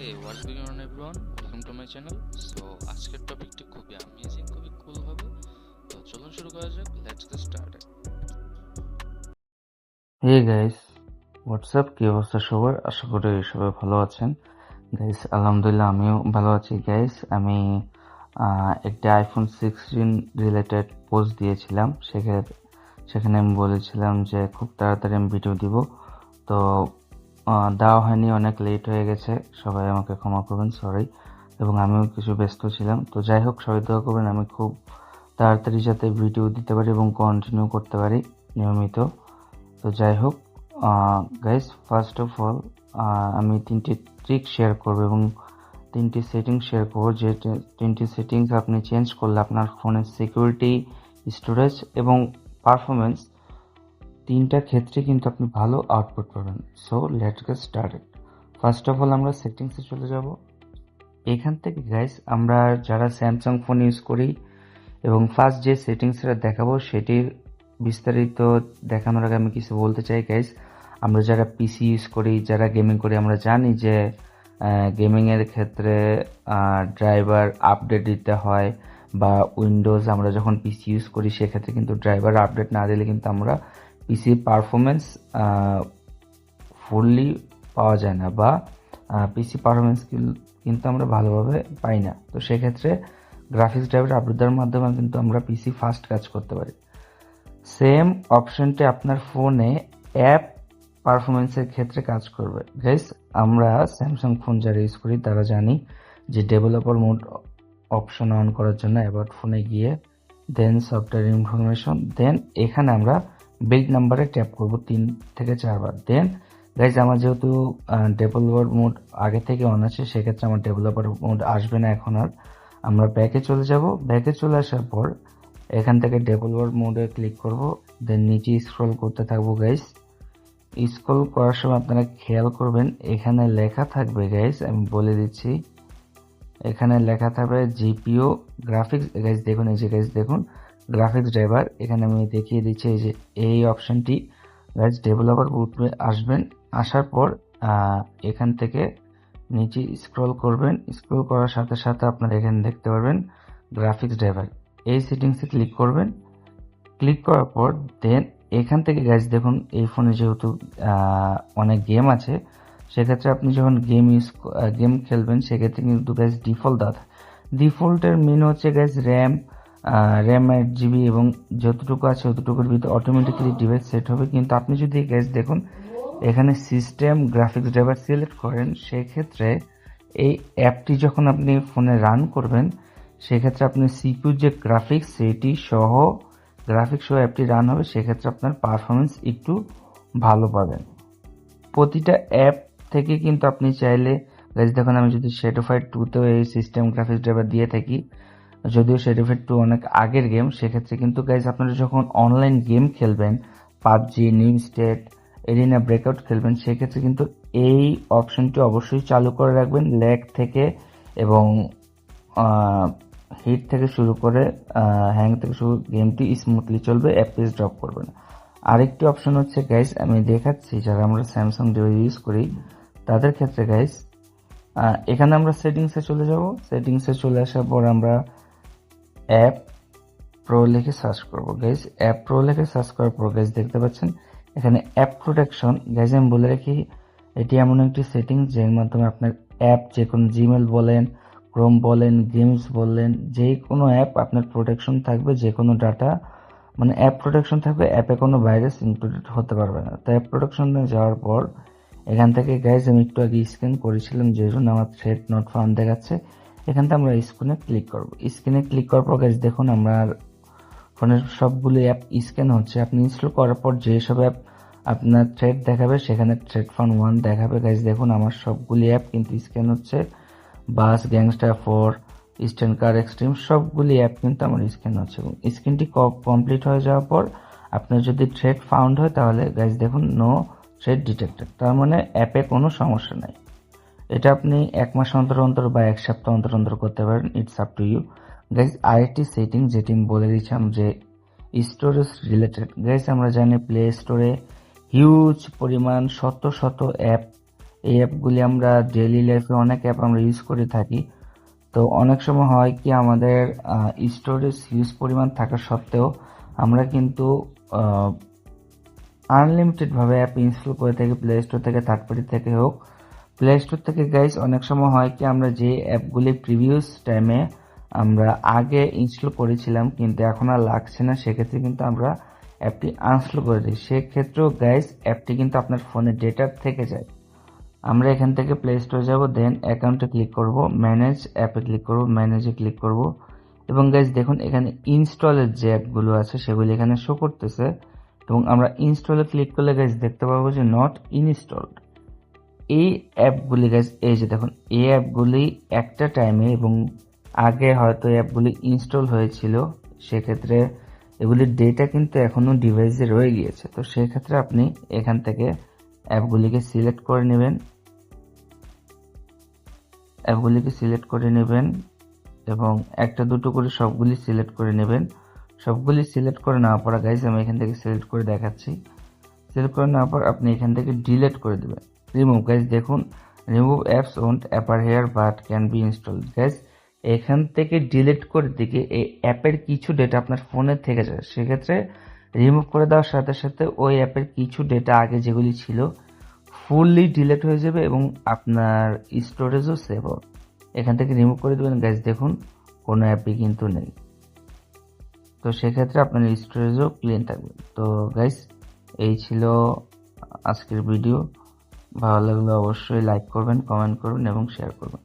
Hey, what's going on everyone? Welcome to my channel. So আজকের টপিকটি খুবই amazing, খুবই কুল হবে। তো চলুন শুরু করা যাক। Let's get started. Hey guys, what's up, কি অবস্থা সবার? আশা করি সবাই ভালো আছেন। গাইস আলহামদুলিল্লাহ আমিও ভালো আছি। গাইস আমি একটা আইফোন 16 রিলেটেড পোস্ট দিয়েছিলাম। সেখানে আমি বলেছিলাম যে খুব তাড়াতাড়ি আমি ভিডিও দিব। তো দেওয়া হয়নি, অনেক লেট হয়ে গেছে, সবাই আমাকে ক্ষমা করবেন, সরি। এবং আমিও কিছু ব্যস্ত ছিলাম। তো যাই হোক, সবাই দোয়া করবেন আমি খুব তাড়াতাড়ি যাতে ভিডিও দিতে পারি এবং কন্টিনিউ করতে পারি নিয়মিত। তো যাই হোক গাইস, ফার্স্ট অফ অল আমি 3টি ট্রিক শেয়ার করবো এবং 3টি সেটিংস শেয়ার করবো, যে 3টি সেটিংস আপনি চেঞ্জ করলে আপনার ফোনের সিকিউরিটি, স্টোরেজ এবং পারফরমেন্স 3টা ক্ষেত্রে কিন্তু আপনি ভালো আউটপুট পাবেন। So let's get started. First of all আমরা সেটিংসে চলে যাব। এখান থেকে গাইস আমরা যারা স্যামসাং ফোন ইউজ করি এবং ফার্স্ট যে সেটিংসটা দেখাবো সেটির বিস্তারিত দেখানোর আগে আমি কিছু বলতে চাই গাইস। আমরা যারা পিসি ইউজ করি, যারা গেমিং করি, আমরা জানি যে গেমিংয়ের ক্ষেত্রে ড্রাইভার আপডেট দিতে হয়, বা উইন্ডোজ আমরা যখন পিসি ইউজ করি সেক্ষেত্রে কিন্তু ড্রাইভার আপডেট না দিলে কিন্তু আমরা পিসির পারফরমেন্স ফুললি পাওয়া যায় না, বা পিসি পারফরমেন্স কিন্তু আমরা ভালোভাবে পাই না। তো সেক্ষেত্রে গ্রাফিক্স ড্রাইভার আপডেট দেওয়ার মাধ্যমে কিন্তু আমরা পিসি ফাস্ট কাজ করতে পারি। সেম অপশনটি আপনার ফোনে অ্যাপ পারফরমেন্সের ক্ষেত্রে কাজ করবে। গাইস আমরা স্যামসাং ফোন যারা ইউজ করি তারা জানি যে ডেভেলপার মোড অপশন অন করার জন্য অ্যাবাউট ফোনে গিয়ে দেন সফটওয়্যার ইনফরমেশন, দেন এখানে আমরা বিল্ড নাম্বারে ট্যাপ করব 3 থেকে 4 বার। দেন গাইজ আমার যেহেতু ডেভেলপার মোড আগে থেকে অন আছে, সেক্ষেত্রে আমার ডেভেলপার মোড আসবে না এখন আর। আমরা ব্যাকে চলে যাব। ব্যাকে চলে আসার পর এখান থেকে ডেভেলপার মোডে ক্লিক করব, দেন নিচে স্ক্রল করতে থাকবো গাইজ। স্ক্রল করার সময় আপনারা খেয়াল করবেন এখানে লেখা থাকবে গাইজ, আমি বলে দিচ্ছি, এখানে লেখা থাকবে জিপিইউ গ্রাফিক্স। গাইজ দেখুন, এই যে গাইজ দেখুন গ্রাফিক্স ড্রাইভার, এখানে আমি দেখিয়ে দিচ্ছি এই যে এই অপশনটি। গাইজ ডেভেলপার বুটে আসবেন, আসার পর এখান থেকে নিচে স্ক্রল করবেন। স্ক্রল করার সাথে সাথে আপনারা এখানে দেখতে পারবেন গ্রাফিক্স ড্রাইভার, এই সেটিংসে ক্লিক করবেন। ক্লিক করার পর দেন এখান থেকে গাইজ দেখুন এই ফোনে যেহেতু অনেক গেম আছে, সেক্ষেত্রে আপনি যখন গেম খেলবেন সেক্ষেত্রে কিন্তু গাইজ ডিফল্টের মেনু হচ্ছে গাইজ র্যাম 8 GB এবং যতটুকু আছে ততটুকুর ভিতরে অটোমেটিক্যালি ডিভাইস সেট হবে। কিন্তু আপনি যদি গাইজ দেখুন এখানে সিস্টেম গ্রাফিক্স ড্রাইভার সিলেক্ট করেন, সেক্ষেত্রে এই অ্যাপটি যখন আপনি ফোনে রান করবেন সেক্ষেত্রে আপনি সিপিইউ যে গ্রাফিক্স সেটি সহ অ্যাপটি রান হবে, সেক্ষেত্রে আপনার পারফরমেন্স একটু ভালো পাবেন। প্রতিটা অ্যাপ থেকে কিন্তু আপনি চাইলে গাইজ দেখুন, আমি যদি শেডোফাই 2তেও এই সিস্টেম গ্রাফিক্স ড্রাইভার দিয়ে থাকি, যদিও শেডোফাই 2 অনেক আগের গেম, সেক্ষেত্রে কিন্তু গাইজ আপনারা যখন অনলাইন গেম খেলবেন, PUBG, new state, arena breakout খেলবেন, সেক্ষেত্রে কিন্তু এই অপশনটি অবশ্যই চালু করে রাখবেন। ল্যাগ থেকে এবং হিট থেকে শুরু করে হ্যাং থেকে শুরু, গেমটি স্মুথলি চলবে, অ্যাপেজ ড্রপ করবে না। আরেকটি অপশন হচ্ছে গাইস, আমি দেখাচ্ছি যারা আমরা স্যামসাং ডিভাইস ইউজ করি তাদের ক্ষেত্রে গাইস, এখানে আমরা সেটিংসে চলে যাব। সেটিংসে চলে আসার পর আমরা অ্যাপ প্রো লিখে সার্চ করব গাইস। অ্যাপ প্রো লিখে সার্চ করার পর গাইস দেখতে পাচ্ছেন এখানে অ্যাপ প্রোটেকশন। গাইস আমি বলে রাখি, এটি এমন একটি সেটিং যের মাধ্যমে আপনার অ্যাপ, যে কোনো জিমেল বলেন, ক্রোম বলেন, গেমস বললেন, যে কোনো অ্যাপ আপনার প্রোটেকশন থাকবে, যে কোনো ডাটা মানে অ্যাপ প্রোটেকশন থাকবে, অ্যাপে কোনো ভাইরাস ইনক্লুডেড হতে পারবে না। তো অ্যাপ প্রোটেকশনে যাওয়ার পর এখান থেকে গাইজ আমি একটু আগে স্ক্যান করেছিলাম, যে জন্য আমার থ্রেড নট ফাউন্ড দেখাচ্ছে। এখান থেকে আমরা স্ক্রিনে ক্লিক করব। স্ক্রিনে ক্লিক করার পর গাইজ দেখুন আমার ফোনের সবগুলো অ্যাপ স্ক্যান হচ্ছে। আপনি ইনস্টল করার পর যেসব অ্যাপ আপনার থ্রেড দেখাবে সেখানে থ্রেড ফাউন্ড 1 দেখাবে। গাইজ দেখুন আমার সবগুলি অ্যাপ কিন্তু স্ক্যান হচ্ছে। বাস, গ্যাংস্টার 4, ইস্টার্ন কার এক্সট্রিম, সবগুলি অ্যাপ কিন্তু আমার স্ক্যান হচ্ছে। এবং স্ক্যানটি কমপ্লিট হয়ে যাওয়ার পর আপনার যদি থ্রেড ফাউন্ড হয় তাহলে গাইজ দেখুন নো থ্রেড ডিটেক্টেড, তার মানে অ্যাপে কোনো সমস্যা নাই। এটা আপনি 1 মাস অন্তর অন্তর বা 1 সপ্তাহ অন্তর অন্তর করতে পারেন, it's up to you. Guys আরেকটি সেটিং যেটি আমি বলে দিচ্ছিলাম যে স্টোরেজ রিলেটেড। গাইজ আমরা জানি প্লে স্টোরে হিউজ পরিমাণ শত শত অ্যাপ এই অ্যাপগুলি আমরা ডেইলি লাইফে অনেক অ্যাপ আমরা ইউজ করে থাকি। তো অনেক সময় হয় কি আমাদের স্টোরেজ হিউজ পরিমাণ থাকা সত্ত্বেও আমরা কিন্তু আনলিমিটেডভাবে অ্যাপ ইনস্টল করে থাকি, প্লে স্টোর থেকে, থার্ড পার্টি থেকে হোক। প্লে স্টোর থেকে গাইস অনেক সময় হয় কি আমরা যে অ্যাপগুলি প্রিভিয়াস টাইমে আমরা আগে ইনস্টল করেছিলাম কিন্তু এখন আর লাগছে না, সেক্ষেত্রে কিন্তু আমরা অ্যাপটি আনইনস্টল করে দিই। সেক্ষেত্রেও গাইস অ্যাপটি কিন্তু আপনার ফোনে ডেটা থেকে যায়। আমরা এখান থেকে প্লে স্টোরে যাব, দেন অ্যাকাউন্টে ক্লিক করব, ম্যানেজ অ্যাপে ক্লিক করব, ম্যানেজে ক্লিক করব এবং গাইস দেখুন এখানে ইনস্টলের যে অ্যাপগুলো আছে সেগুলি এখানে শো করতেছে এবং আমরা ইনস্টলে ক্লিক করলে গাইস দেখতে পাবো যে নট ইনস্টলড। এই অ্যাপগুলি গাইস, এই যে দেখুন এই অ্যাপগুলি একটা টাইমে এবং আগে হয়তো অ্যাপগুলি ইনস্টল হয়েছিল, সেক্ষেত্রে এগুলির ডেটা কিন্তু এখনো ডিভাইসে রয়ে গিয়েছে। তো সেক্ষেত্রে আপনি এখান থেকে অ্যাপগুলিকে সিলেক্ট করে নেবেন এবং একটা দুটো করে সবগুলি সিলেক্ট করে নেবেন। সবগুলি সিলেক্ট করে নেওয়ার পর গাইস আমি এখান থেকে সিলেক্ট করে দেখাচ্ছি। সিলেক্ট করে নেওয়ার পর আপনি এখান থেকে ডিলিট করে দেবেন, রিমুভ। গাইস দেখুন remove apps won't upper hair but can be installed. Guys এখান থেকে ডিলিট করে দিকে এই অ্যাপের কিছু ডেটা আপনার ফোনে থেকে যায়, সেক্ষেত্রে রিমুভ করে দেওয়ার সাথে সাথে ওই অ্যাপের কিছু ডেটা আগে যেগুলি ছিল ফুললি ডিলিট হয়ে যাবে এবং আপনার স্টোরেজও সেভ হবে। এখান থেকে রিমুভ করে দেবেন। গাইস দেখুন কোনো অ্যাপই কিন্তু নেই, তো সেক্ষেত্রে আপনার স্টোরেজও ক্লিন থাকবে। তো গাইস এই ছিল আজকের ভিডিও। ভালো লাগলে অবশ্যই লাইক করবেন, কমেন্ট করবেন এবং শেয়ার করবেন।